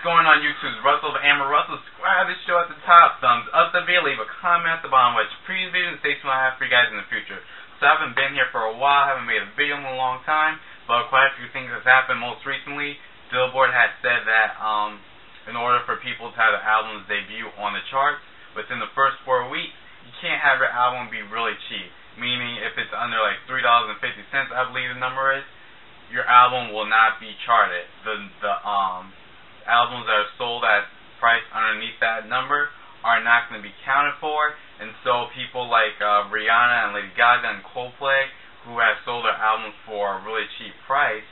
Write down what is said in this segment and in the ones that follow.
going on YouTube's Russell of AmbeRussell. Subscribe to the show at the top, thumbs up the video, leave a comment at the bottom, watch previous videos, and stay tuned. I have for you guys in the future. So I haven't been here for a while, haven't made a video in a long time, but quite a few things have happened. Most recently, Billboard has said that in order for people to have their albums debut on the charts within the first 4 weeks, you can't have your album be really cheap. Meaning, if it's under like $3.50, I believe the number is, your album will not be charted. The albums that are sold at price underneath that number are not going to be counted for, and so people like Rihanna and Lady Gaga and Coldplay, who have sold their albums for a really cheap price,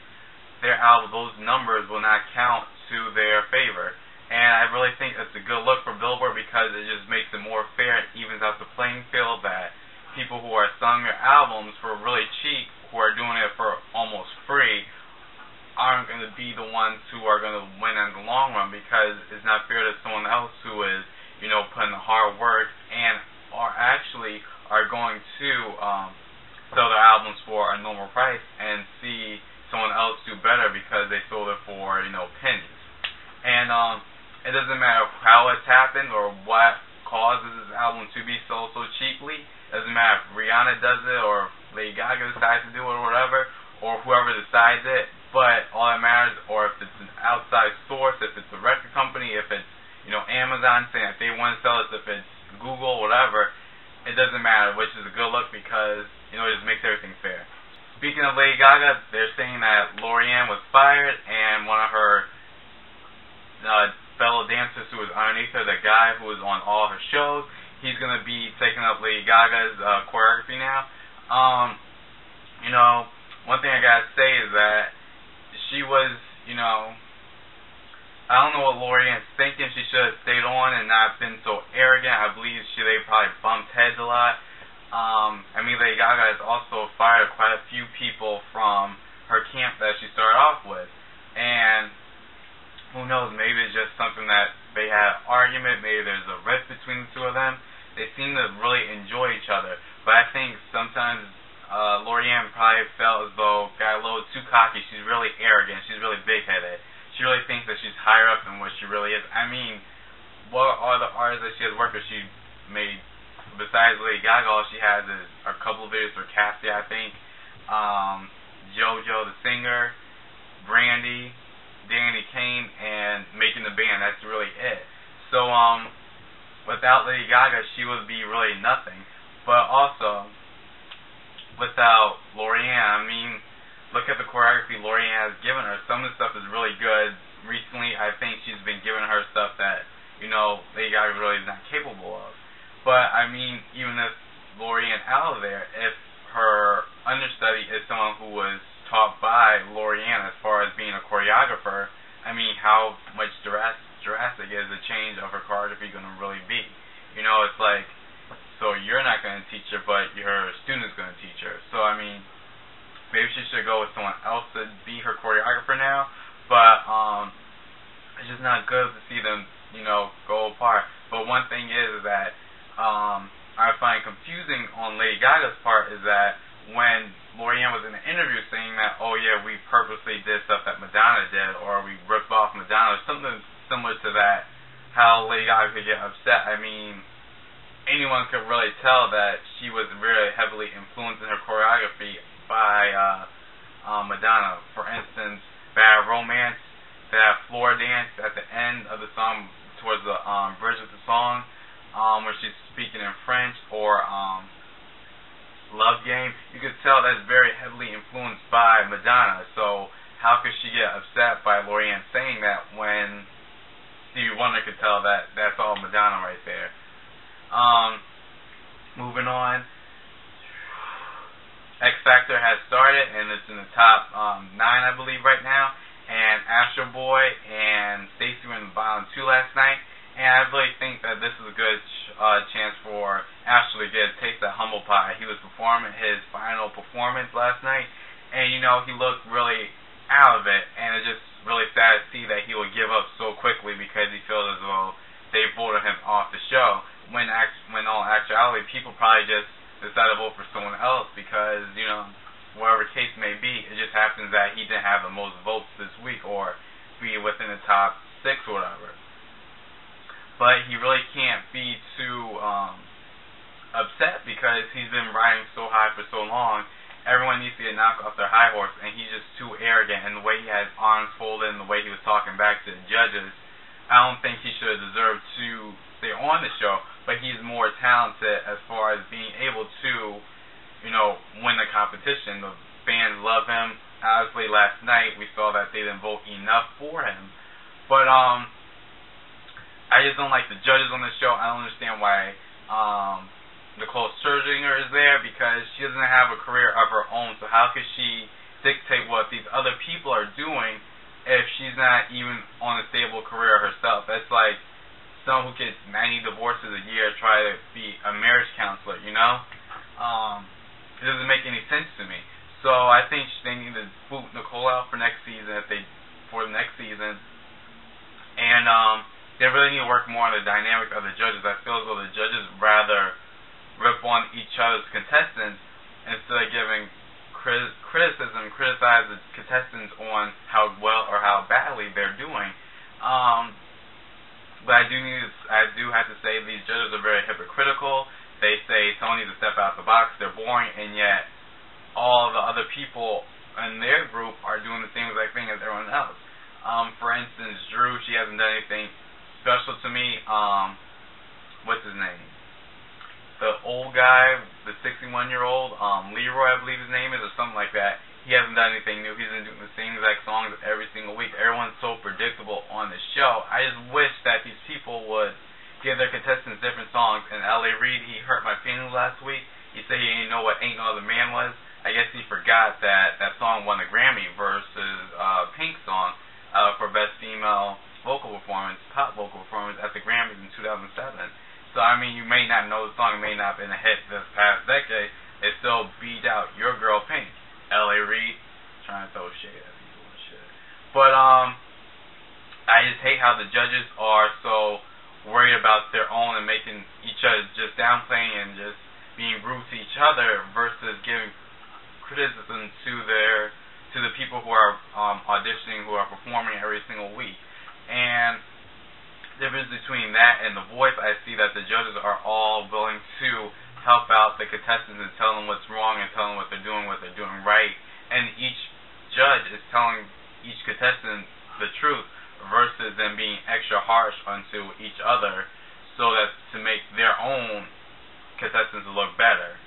those numbers will not count to their favor. And I really think it's a good look for Billboard because it just makes it more fair and evens out the playing field that people who are selling their albums for really cheap, who are doing it for almost free, aren't going to be the ones who are going to win in the long run, because it's not fair to someone else who is, putting the hard work and are going to sell their albums for a normal price and see someone else do better because they sold it for, pennies. And it doesn't matter how it's happened or what causes this album to be sold so cheaply. It doesn't matter if Rihanna does it or Lady Gaga decides to do it or whatever, or whoever decides it. But all that matters, or if it's an outside source, if it's a record company, if it's Amazon saying that they want to sell it, if it's Google, whatever, it doesn't matter, which is a good look because it just makes everything fair. Speaking of Lady Gaga, they're saying that Laurie was fired, and one of her fellow dancers who was underneath her, the guy who was on all her shows, he's going to be taking up Lady Gaga's choreography now. One thing I gotta say is that she was, I don't know what Laurie is thinking. She should have stayed on and not been so arrogant. I believe they probably bumped heads a lot. Lady Gaga has also fired quite a few people from her camp that she started off with. And who knows, maybe it's just something that they had an argument, maybe there's a rift between the two of them. They seem to really enjoy each other. But I think sometimes Laurie probably felt as though got a little too cocky. She's really arrogant. She's really big-headed. She really thinks that she's higher up than what she really is. What are the artists that she has worked with? She made, besides Lady Gaga, all she has is a couple of videos for Cassie, I think, JoJo the singer, Brandy, Danny Kane, and making the band. That's really it. So, without Lady Gaga, she would be really nothing. But also, without Laurie, look at the choreography Laurie has given her. Some of the stuff is really good. Recently, I think she's been giving her stuff that, Lady Gaga really is not capable of. But, even if Laurie out of there, if her understudy is someone who was taught by Laurie as far as being a choreographer, how much drastic is the change of her choreography going to really be? It's like, so you're not going to teach her, but your student is going to teach her. So, maybe she should go with someone else to be her choreographer now. But, it's just not good to see them, go apart. But one thing is that, I find confusing on Lady Gaga's part is that when Laurie was in an interview saying that, oh yeah, we purposely did stuff that Madonna did, or we ripped off Madonna, or something similar to that, how Lady Gaga could get upset. Anyone could really tell that she was very heavily influenced in her choreography by Madonna. For instance, Bad Romance, that floor dance at the end of the song, towards the bridge of the song, where she's speaking in French, or Love Game, you could tell that's very heavily influenced by Madonna. So how could she get upset by Laurie saying that when Stevie Wonder could tell that that's all Madonna right there? Moving on, X Factor has started, and it's in the top 9, I believe, right now. And Astro Boy and Stacey were in the bottom 2 last night. And I really think that this is a good chance for Astro to get a taste of humble pie. He was performing his final performance last night, and he looked really out of it. And it's just really sad to see that he would give up so quickly because he feels as though they voted him off the show. When all actuality, people probably just decided to vote for someone else because, whatever the case may be, it just happens that he didn't have the most votes this week or be within the top 6 or whatever. But he really can't be too upset because he's been riding so high for so long. Everyone needs to get knocked off their high horse, and he's just too arrogant. And the way he has arms folded and the way he was talking back to the judges, I don't think he should have deserved to stay on the show. But he's more talented as far as being able to, win the competition. The fans love him. Obviously, last night we saw that they didn't vote enough for him. But I just don't like the judges on the show. I don't understand why Nicole Scherzinger is there, because she doesn't have a career of her own. So how could she dictate what these other people are doing if she's not even on a stable career herself? That's like someone who gets 90 divorces a year try to be a marriage counselor, It doesn't make any sense to me. So I think they need to boot Nicole out for next season for the next season. And they really need to work more on the dynamics of the judges. I feel as though the judges rather rip on each other's contestants instead of giving criticism, criticize the contestants on how well or how badly they're doing. But I do have to say these judges are very hypocritical. They say someone needs to step out the box, they're boring, and yet all the other people in their group are doing the same exact thing as everyone else. For instance, Drew, she hasn't done anything special to me. What's his name? The old guy, the 61-year-old, Leroy, I believe his name is, or something like that. He hasn't done anything new. He's been doing the same exact songs every single week. Everyone's so predictable on the show. I just wish that these people would give their contestants different songs. And L.A. Reid, he hurt my feelings last week. He said he didn't know what Ain't No Other Man was. I guess he forgot that that song won a Grammy versus Pink's song for Best Female Vocal Performance, Pop Vocal Performance at the Grammys in 2007. So, I mean, you may not know the song, it may not have been a hit this past decade. It still beat out Your Girl Pink. L.A. Reid, trying to throw shade at people and shit. But, I just hate how the judges are so worried about their own and making each other just downplaying and just being rude to each other versus giving criticism to the people who are auditioning, who are performing every single week. And the difference between that and The Voice, I see that the judges are all willing to help out the contestants and tell them what's wrong and tell them what they're doing right. And each judge is telling each contestant the truth versus them being extra harsh onto each other so that to make their own contestants look better.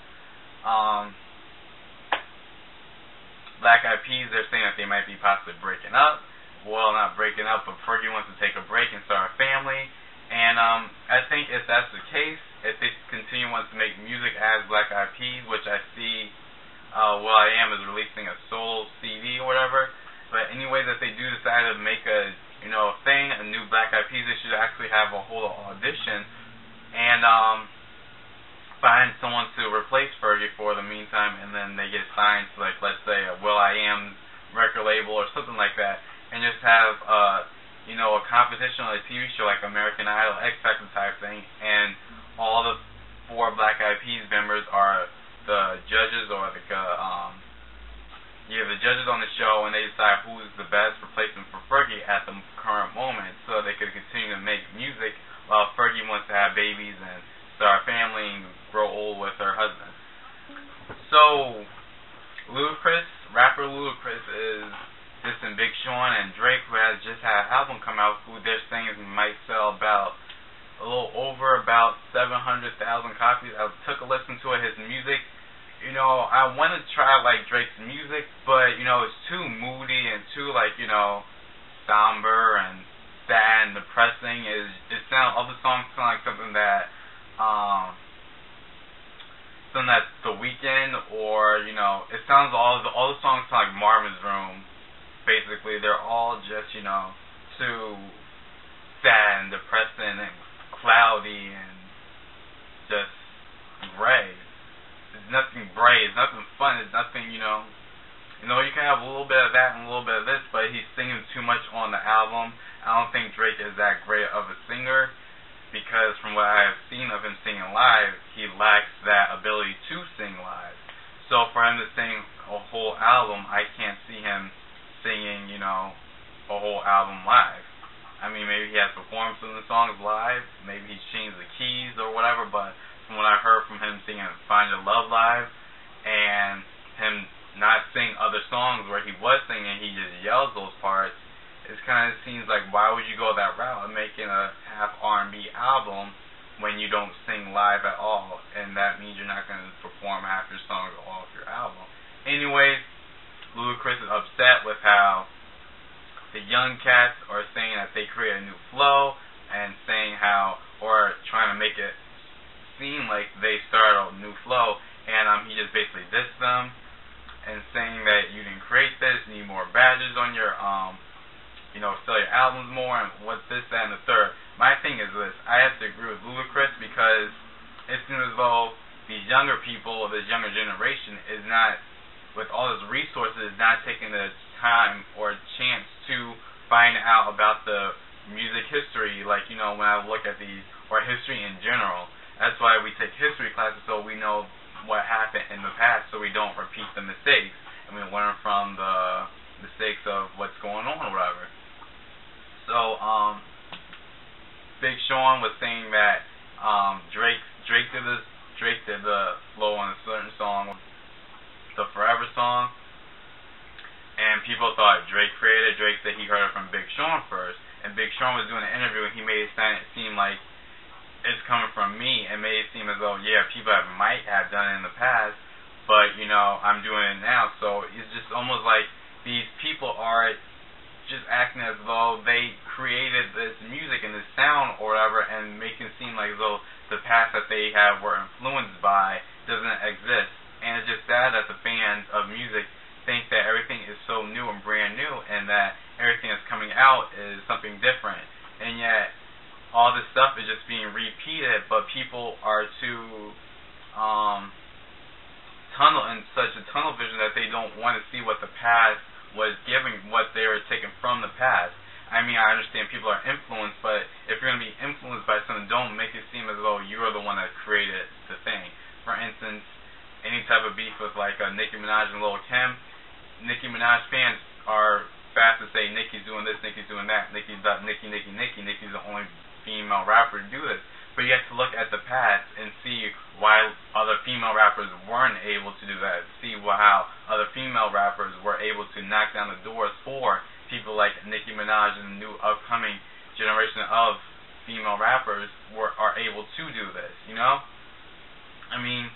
Black Eyed Peas, they're saying that they might be possibly breaking up. Well, not breaking up, but Fergie wants to take a break and start a family. And I think if that's the case, if they continue wanting to make music as Black Eyed Peas, which I see will.i.am is releasing a solo CD or whatever. But anyway, that they do decide to make a new Black Eyed Peas, they should actually have a whole audition and find someone to replace Fergie for the meantime, and then they get signed to, like, let's say a will.i.am record label or something like that, and just have a competition on a TV show like American Idol, X Factor type thing, and all the 4 Black Eyed Peas members are the judges, or the judges on the show, and they decide who is the best replacement for Fergie at the current moment, so they could continue to make music while Fergie wants to have babies and start a family and grow old with her husband. So, rapper Ludacris is dissing Big Sean and Drake, who has just had an album come out, who they're saying might sell about 700,000 copies. I took a listen to his music. I want to try like Drake's music, but it's too moody and too somber and sad and depressing. All the songs sound like something that The Weeknd, or it sounds all the songs sound like Marvin's Room. Basically, they're all just too sad and depressing and cloudy and just gray. It's nothing bright. It's nothing fun. It's nothing you can have a little bit of that and a little bit of this, but he's singing too much on the album. I don't think Drake is that great of a singer, because from what I have seen of him singing live, he lacks that ability to sing live. So for him to sing a whole album, I can't see him singing, a whole album live. I mean, maybe he has performed some of the songs live. Maybe he's changed the keys or whatever. But from what I heard from him singing "Find Your Love" live, and him not sing other songs where he was singing, he just yells those parts. It kind of seems like, why would you go that route of making a half R&B album when you don't sing live at all? And that means you're not going to perform half your songs off your album. Anyways, Ludacris is upset with how the young cats are saying that they create a new flow and saying how, or trying to make it seem like they started a new flow, and he just basically dissed them and saying that you didn't create this, you need more badges on your, sell your albums more, and what's this, that, and the third. My thing is this: I have to agree with Ludacris because it seems as though these younger people, this younger generation, is not, with all its resources, not taking the time or chance to find out about the music history, like, when I look at these, or history in general. That's why we take history classes, so we know what happened in the past, so we don't repeat the mistakes, and we learn from the mistakes of what's going on or whatever. So, Big Sean was saying that Drake did the flow on a certain song, the Forever song, and people thought Drake created it. Drake said he heard it from Big Sean first, and Big Sean was doing an interview, and he made it seem like it's coming from me, and made it seem as though, yeah, people might have done it in the past, but, I'm doing it now. So it's just almost like these people are just acting as though they created this music and this sound or whatever, and making it seem like as though the past that they were influenced by doesn't exist. And it's just sad that the fans of music think that everything is so new and brand new, and that everything that's coming out is something different. And yet, all this stuff is just being repeated, but people are too in such a tunnel vision that they don't want to see what the past was giving, what they were taking from the past. I mean, I understand people are influenced, but if you're going to be influenced by something, don't make it seem as though you're the one that created the thing. For instance, any type of beef with like Nicki Minaj and Lil Kim, Nicki Minaj fans are fast to say Nicki's doing this, Nicki's doing that, Nicki's the only female rapper to do this. But you have to look at the past and see why other female rappers weren't able to do that. See how other female rappers were able to knock down the doors for people like Nicki Minaj and the new upcoming generation of female rappers are able to do this. I mean,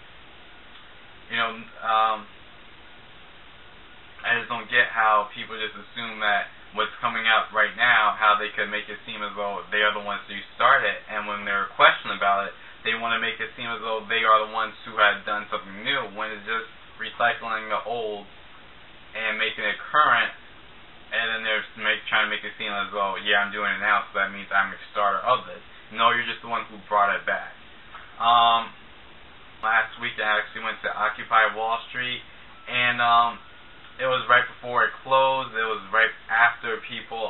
I just don't get how people just assume that what's coming out right now, how they could make it seem as though they are the ones who started, and when they're questioned about it, they want to make it seem as though they are the ones who had done something new, when it's just recycling the old and making it current, and then they're trying to make it seem as though, yeah, I'm doing it now, so that means I'm a starter of this. No, you're just the one who brought it back. Last week I actually went to Occupy Wall Street, and it was right before it closed. It was right after people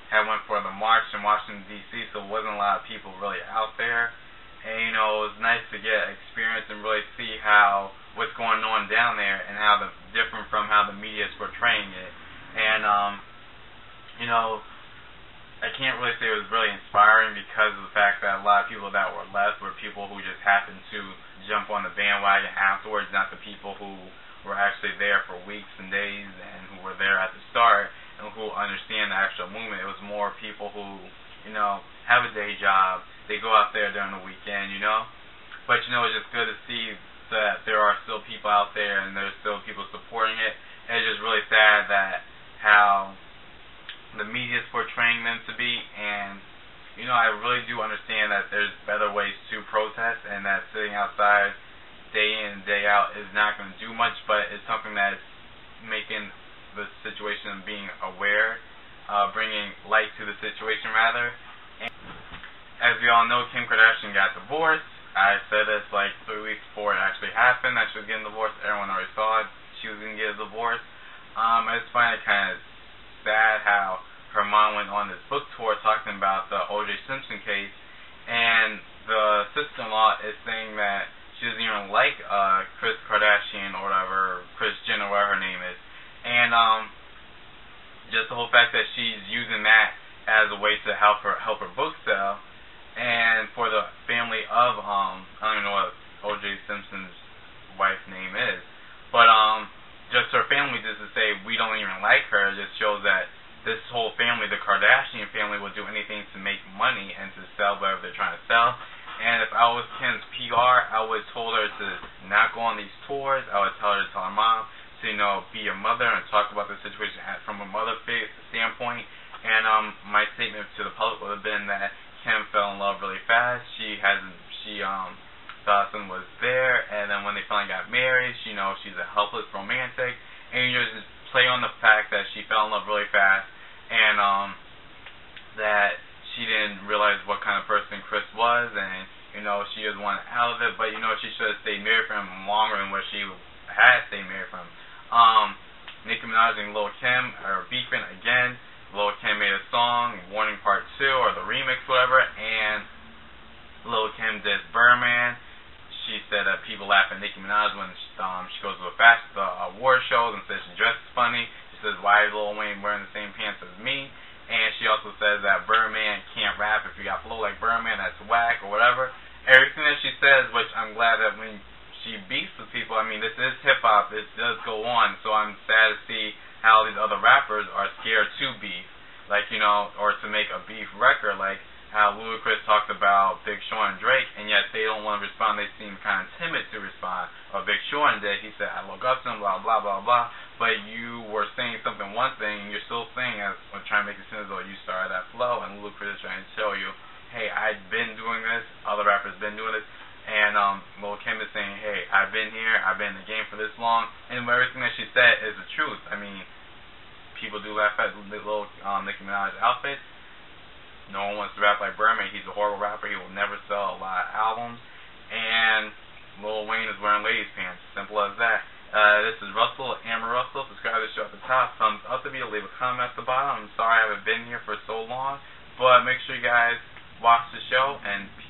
had went for the march in Washington, D.C., so it wasn't a lot of people really out there. And, it was nice to get experience and really see what's going on down there, and how different from how the media is portraying it. And, I can't really say it was really inspiring, because of the fact that a lot of people that were left were people who just happened to jump on the bandwagon afterwards, not the people who were actually there for weeks and days, and who were there at the start, and who understand the actual movement. It was more people who, have a day job, they go out there during the weekend, But, it's just good to see that there are still people out there, and there's still people supporting it. And it's just really sad that how the media is portraying them to be, and, I really do understand that there's better ways to protest, and that sitting outside day in and day out is not going to do much, but it's something that's making the situation and being aware, bringing light to the situation rather. And as we all know, Kim Kardashian got divorced. I said this like 3 weeks before it actually happened, that she was getting divorced. Everyone already saw it. She was going to get a divorce. I just find it kind of sad how her mom went on this book tour talking about the O.J. Simpson case, and the sister-in-law is saying that she doesn't even like Kris Kardashian or whatever, Kris Jenner, whatever her name is. And just the whole fact that she's using that as a way to help her book sell. And for the family of I don't even know what O.J. Simpson's wife's name is, but just her family, just to say we don't even like her, just shows that this whole family, the Kardashian family, will do anything to make money and to sell whatever they're trying to sell. And if I was Kim's PR, I would have told her to not go on these tours. I would tell her to tell her mom to, be a mother and talk about the situation from a mother standpoint. And my statement to the public would have been that Kim fell in love really fast. She thought someone was there, and then when they finally got married, she's a helpless romantic, and you just play on the fact that she fell in love really fast, and that she didn't realize what kind of person Kris was, and she just wanted out of it, but she should have stayed married for him longer than what she had stayed married for him. Nicki Minaj and Lil Kim are beefing again. Lil Kim made a song, Warning Part 2, or the remix, whatever, and Lil Kim did Birdman. She said that people laugh at Nicki Minaj when she goes to award shows and says she dresses funny. She says, why is Lil Wayne wearing the same pants as me? And she also says that Birdman can't rap if you got flow like Birdman, that's whack, or whatever. Everything that she says, which I'm glad that when she beefs with people, this is hip-hop, this does go on, so I'm sad to see how these other rappers are scared to beef, or to make a beef record, like how Ludacris talked about Big Sean and Drake, and yet they don't want to respond. They seem kind of timid to respond. Or Big Sean did. He said, I look up to him, blah, blah, blah, blah. But you were saying something one thing, and you're still saying, trying to make it seem as though you started that flow, and Ludacris is trying to tell you, hey, I've been doing this, other rappers been doing this, and Lil Kim is saying, hey, I've been here, I've been in the game for this long, and everything that she said is the truth. People do laugh at Nicki Minaj's outfit. No one wants to rap like Birdman. He's a horrible rapper. He will never sell a lot of albums. And Lil Wayne is wearing ladies' pants. Simple as that. This is Russell, AmbeRussell. Subscribe to the show at the top. Thumbs up the video. Leave a comment at the bottom. I'm sorry I haven't been here for so long. But make sure you guys watch the show. And peace.